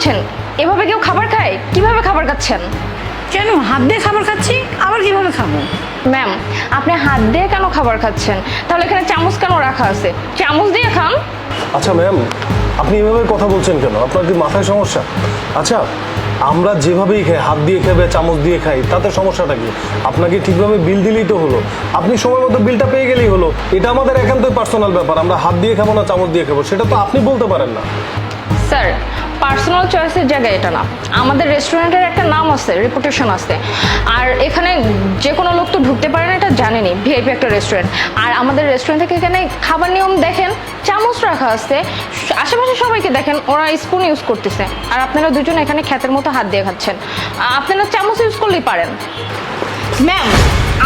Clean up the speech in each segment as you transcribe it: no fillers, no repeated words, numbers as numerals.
করছেন? এভাবে কেউ খাবার খায়? কিভাবে খাবার খাচ্ছেন? কেন হাত দিয়ে খাবার খাচ্ছি, আবার কিভাবে খাবো? ম্যাম, আপনি হাত দিয়ে কেন খাবার খাচ্ছেন? তাহলে এখানে চামচ কেন রাখা আছে? চামচ দিয়ে খান। আচ্ছা ম্যাম, আপনি এভাবে কথা বলছেন কেন? আপনার কি মাথায় সমস্যা? আচ্ছা, আমরা যেভাবেই খাই, হাত দিয়ে খাই, চামচ দিয়ে খাই, তাতে সমস্যাটা কি? আপনাকে ঠিকভাবে বিল দিলেই তো হলো, আপনি সময় মতো বিলটা পেয়ে গেলেই হলো। এটা আমাদের একান্তই পার্সোনাল ব্যাপার, আমরা হাত দিয়ে খাবো না চামচ দিয়ে খাবো সেটা তো আপনি বলতে পারেন না। স্যার, পার্সোনাল চয়েসের জায়গায় এটা না। আমাদের রেস্টুরেন্টের একটা নাম আছে, রেপুটেশন আছে। আর এখানে যে কোনো লোক তো ঢুকতে পারে না, এটা জানেনি। ভিআইপি একটা রেস্টুরেন্ট। আর আমাদের রেস্টুরেন্ট থেকে এখানে খাবার নিয়ম দেখেন, চামচ রাখা আছে, আশেপাশে সবাইকে দেখেন ওরা স্পুন ইউজ করতেছে। আর আপনারা দুজন এখানে খ্যাতের মতো হাত দিয়ে খাচ্ছেন। আপনারা চামচ ইউজ করলেই পারেন। ম্যাম,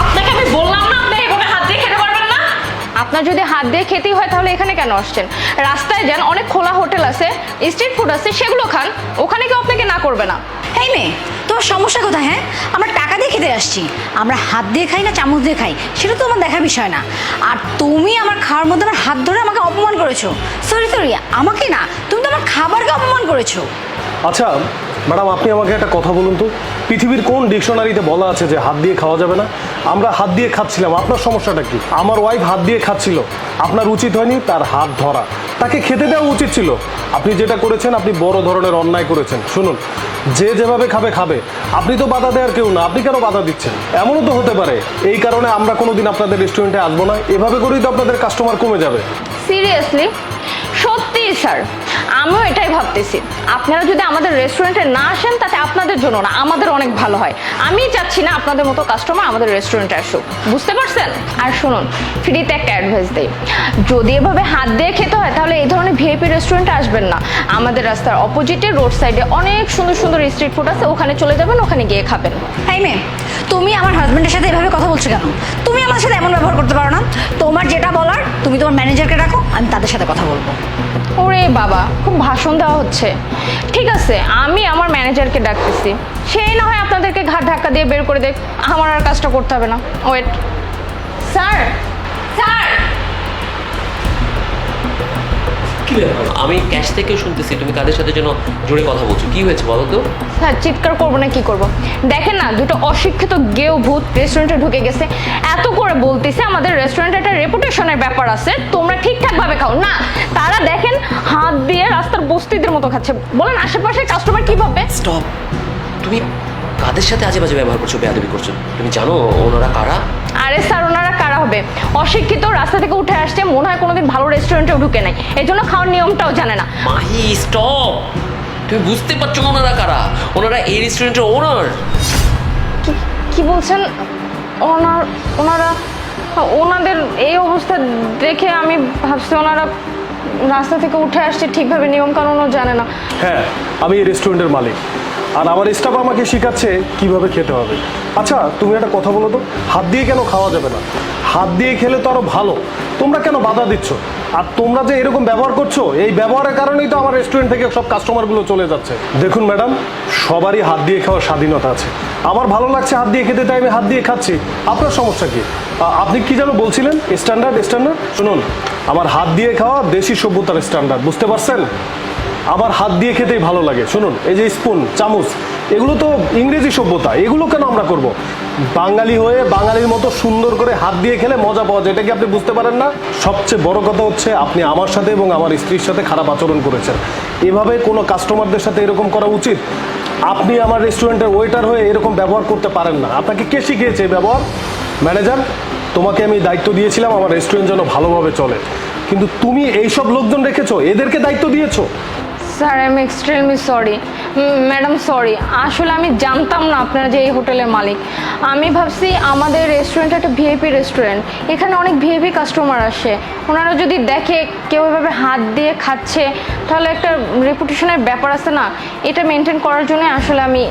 আপনাকে আমি বললাম না আপনি এভাবে হাত দিয়ে খেতে পারবেন না। আপনার যদি হাত দিয়ে খেতেই হয় তাহলে এখানে কেন আসছেন? রাস্তায় যান, অনেক খোলা হোটেল আছে, স্ট্রিট ফুড আছে, সেগুলো খান। ওখানে কেউ আপনাকে না করবে না। এই মেয়ে, তোমার সমস্যা কোথায়? হ্যাঁ, আমরা টাকা দিয়ে খেতে আসছি, আমরা হাত দিয়ে খাই না চামচ দিয়ে খাই সেটা তো আমার দেখার বিষয় না। আর তুমি আমার খাওয়ার মধ্যে আমার হাত ধরে আমাকে অপমান করেছো। সরি সরি, আমাকে না, তুমি তো আমার খাবারকে অপমান করেছো। আচ্ছা ম্যাডাম, আপনি আমাকে একটা কথা বলুন তো, পৃথিবীর কোন ডিকশনারিতে বলা আছে যে হাত দিয়ে খাওয়া যাবে না? আমরা হাত দিয়ে খাচ্ছিলাম, আপনার সমস্যাটা কি? আমার ওয়াইফ হাত দিয়ে খাচ্ছিল, আপনার উচিত হয়নি তার হাত ধরা, তাকে খেতে দেওয়া উচিত ছিল। আপনি যেটা করেছেন, আপনি বড় ধরনের অন্যায় করেছেন। শুনুন, যে যেভাবে খাবে খাবে, আপনি তো বাধা দেওয়ার কেউ না, আপনি কেন বাধা দিচ্ছেন? এমনও তো হতে পারে এই কারণে আমরা কোনোদিন আপনাদের রেস্টুরেন্টে আসবো না, এভাবে করেই তো আপনাদের কাস্টমার কমে যাবে। সিরিয়াসলি? সত্যি স্যার, আমিও এটাই ভাবতেছি। আপনারা যদি আমাদের রেস্টুরেন্টে না আসেন তাতে আপনাদের জন্য না, আমাদের অনেক ভালো হয়। আমি চাচ্ছি না আপনাদের মতো কাস্টমার আমাদের রেস্টুরেন্টে আসুক, বুঝতে পারছেন? আর শুনুন, ফ্রিতে একটা অ্যাডভাইস দেই, যদি এভাবে হাত দিয়ে খেতে হয় তাহলে এই ধরনের ভিআইপি রেস্টুরেন্টে আসবেন না। আমাদের রাস্তার অপোজিটে রোড সাইডে অনেক সুন্দর সুন্দর স্ট্রিট ফুড আছে, ওখানে চলে যাবেন, ওখানে গিয়ে খাবেন। এই মেয়ে, তুমি আমার হাজবেন্ডের সাথে এভাবে কথা বলছো কেন? তুমি আমার সাথে এমন ব্যবহার করতে পারো না। তোমার যেটা বলার তুমি তোমার ম্যানেজারকে ডাকো, আমি তাদের সাথে কথা বলবো। ওরে বাবা, খুব ভাষণ দেওয়া হচ্ছে। ঠিক আছে, আমি আমার ম্যানেজারকে ডাকতেছি, সেই না হয় আপনাদেরকে ঘাট ধাক্কা দিয়ে বের করে দেখ, আমার আর কাজটা করতে হবে না। Wait sir, sir. কি ব্যাপার? আমি ক্যাশ থেকেও শুনতেছি তুমি কাদের সাথে যেন জোরে কথা বলছো, কি হয়েছে বলো তো? স্যার, চিৎকার করবো না কি করব? দেখেন না, দুটো অশিক্ষিত গেও ভূত রেস্টুরেন্টে ঢুকে গেছে। এত করে বলতেছে আমাদের রেস্টুরেন্টে একটা রেপুটেশনের ব্যাপার আছে, তোমরা ঠিকঠাক ভাবে খাও না। তারা দেখেন হাত দিয়ে রাস্তার বস্তিদের মতো খাচ্ছে। বলেন আশেপাশের কাস্টমার কি ভাববে? স্টপ! তুমি কাদের সাথে আজে বাজে ব্যবহার করছো, বেয়াদবি করছো? তুমি জানো ওনারা কারা? আরে স্যার, ওনারা কারা হবে? অশিক্ষিত, রাস্তা থেকে উঠে আসছে, মনে হয় কোনোদিন ভালো রেস্টুরেন্টেও ঢুকে নাই, এই জন্য খাওয়ার নিয়মটাও জানে না। মাহি, স্টপ! তুমি বুঝতে পারছো না ওনারা কারা? ওনারা এই রেস্টুরেন্টের ওনার। কি বলছেন? ওনারা ওনাদের এই অবস্থা দেখে আমি ভাবছি ওনারা রাস্তা থেকে উঠে আসছে, ঠিকভাবে নিয়ম কানুনও জানে না। হ্যাঁ, আমি এই রেস্টুরেন্টের মালিক, আর আমার স্টাফ আমাকে শেখাচ্ছে কিভাবে খেতে হবে। আচ্ছা, তুমি একটা কথা বলো তো, হাত দিয়ে কেন খাওয়া যাবে না? হাত দিয়ে খেলে তো আরো ভালো, তোমরা কেন বাধা দিচ্ছ? আর তোমরা যে এরকম ব্যবহার করছো, এই ব্যবহারের কারণেই তো আমার রেস্টুরেন্ট থেকে সব কাস্টমারগুলো চলে যাচ্ছে। দেখুন ম্যাডাম, সবারই হাত দিয়ে খাওয়ার স্বাধীনতা আছে, আমার ভালো লাগছে হাত দিয়ে খেতে, তাই আমি হাত দিয়ে খাচ্ছি। আপনার সমস্যা কি? আপনি কি যেন বলছিলেন? স্ট্যান্ডার্ড? শুনুন, আমার হাত দিয়ে খাওয়া দেশি সভ্যতার স্ট্যান্ডার্ড, বুঝতে পারছেন? আমার হাত দিয়ে খেতেই ভালো লাগে। শুনুন, এই যে স্পুন, চামচ, এগুলো তো ইংরেজি সভ্যতা, এগুলো কেন আমরা করব? বাঙালি হয়ে বাঙালির মতো সুন্দর করে হাত দিয়ে খেলে মজা পাওয়া যায়, এটা কি আপনি বুঝতে পারেন না? সবচেয়ে বড় কথা হচ্ছে, আপনি আমার সাথে এবং আমার স্ত্রীর সাথে খারাপ আচরণ করেছেন। এভাবে কোনো কাস্টমারদের সাথে এরকম করা উচিত? আপনি আমার রেস্টুরেন্টের ওয়েটার হয়ে এরকম ব্যবহার করতে পারেন না। আপনাকে কে শিখিয়েছে এই ব্যবহার? ম্যানেজার, তোমাকে আমি দায়িত্ব দিয়েছিলাম আমার রেস্টুরেন্ট যেন ভালোভাবে চলে, কিন্তু তুমি এইসব লোকজন রেখেছো, এদেরকে দায়িত্ব দিয়েছো। Sir, I am extremely sorry. Madam sorry, আসলে আমি জানতাম না আপনারা যে এই হোটেলের মালিক। আমি ভাবছি আমাদের রেস্টুরেন্ট একটা ভিআইপি রেস্টুরেন্ট, এখানে অনেক ভিআইপি কাস্টমার আসে, ওনারা যদি দেখে কেউ এভাবে হাত দিয়ে খাচ্ছে তাহলে একটা রেপুটেশনের ব্যাপার আছে না, এটা মেনটেন করার জন্য আসলে আমি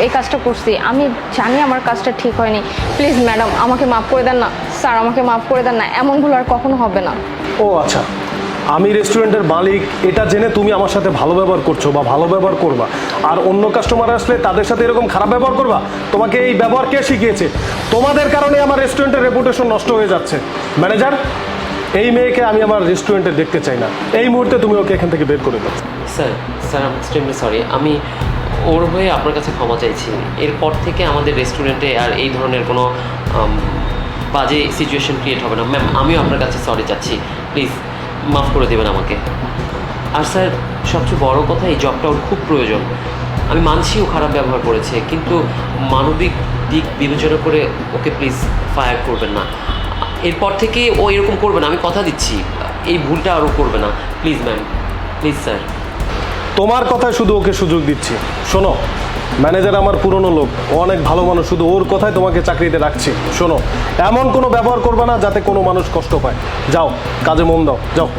এই কাজটা করছি। আমি জানি আমার কাজটা ঠিক হয়নি, প্লিজ ম্যাডাম আমাকে মাফ করে দেন না। স্যার, আমাকে মাফ করে দেন না, এমন ভুল আর কখনো হবে না। ও আচ্ছা, আমি রেস্টুরেন্টের মালিক এটা জেনে তুমি আমার সাথে ভালো ব্যবহার করছো বা ভালো ব্যবহার করবা, আর অন্য কাস্টমার আসলে তাদের সাথে এরকম খারাপ ব্যবহার করবা? তোমাকে এই ব্যবহার কে শিখিয়েছে? তোমাদের কারণে আমার রেস্টুরেন্টের রেপুটেশন নষ্ট হয়ে যাচ্ছে। ম্যানেজার, এই মেয়েকে আমি আমার রেস্টুরেন্টে দেখতে চাই না। এই মুহূর্তে তুমি ওকে এখান থেকে বের করে দাও। স্যার স্যার আমি এক্সট্রিমলি সরি, আমি ওর হয়ে আপনার কাছে ক্ষমা চাইছি। এরপর থেকে আমাদের রেস্টুরেন্টে আর এই ধরনের কোনো বাজে সিচুয়েশন ক্রিয়েট হবে না। ম্যাম আমিও আপনার কাছে সরি চাচ্ছি, প্লিজ মাফ করে দেবেন আমাকে। আর স্যার সবচেয়ে বড় কথা, এই জবটা ওর খুব প্রয়োজন। আমি মানছি ও খারাপ ব্যবহার করেছে, কিন্তু মানবিক দিক বিবেচনা করে ওকে প্লিজ ফায়ার করবেন না। এরপর থেকে ও এরকম করবে না, আমি কথা দিচ্ছি। এই ভুলটা আরও করবে না, প্লিজ ম্যাম, প্লিজ স্যার। তোমার কথায় শুধু ওকে সুযোগ দিচ্ছি। শোনো, ম্যানেজার আমার পুরনো লোক, ও অনেক ভালো মানুষ, শুধু ওর কথায় তোমাকে চাকরিতে রাখছি। শোনো, এমন কোনো ব্যবহার করবে না যাতে কোনো মানুষ কষ্ট পায়। যাও, কাজে মন দাও, যাও।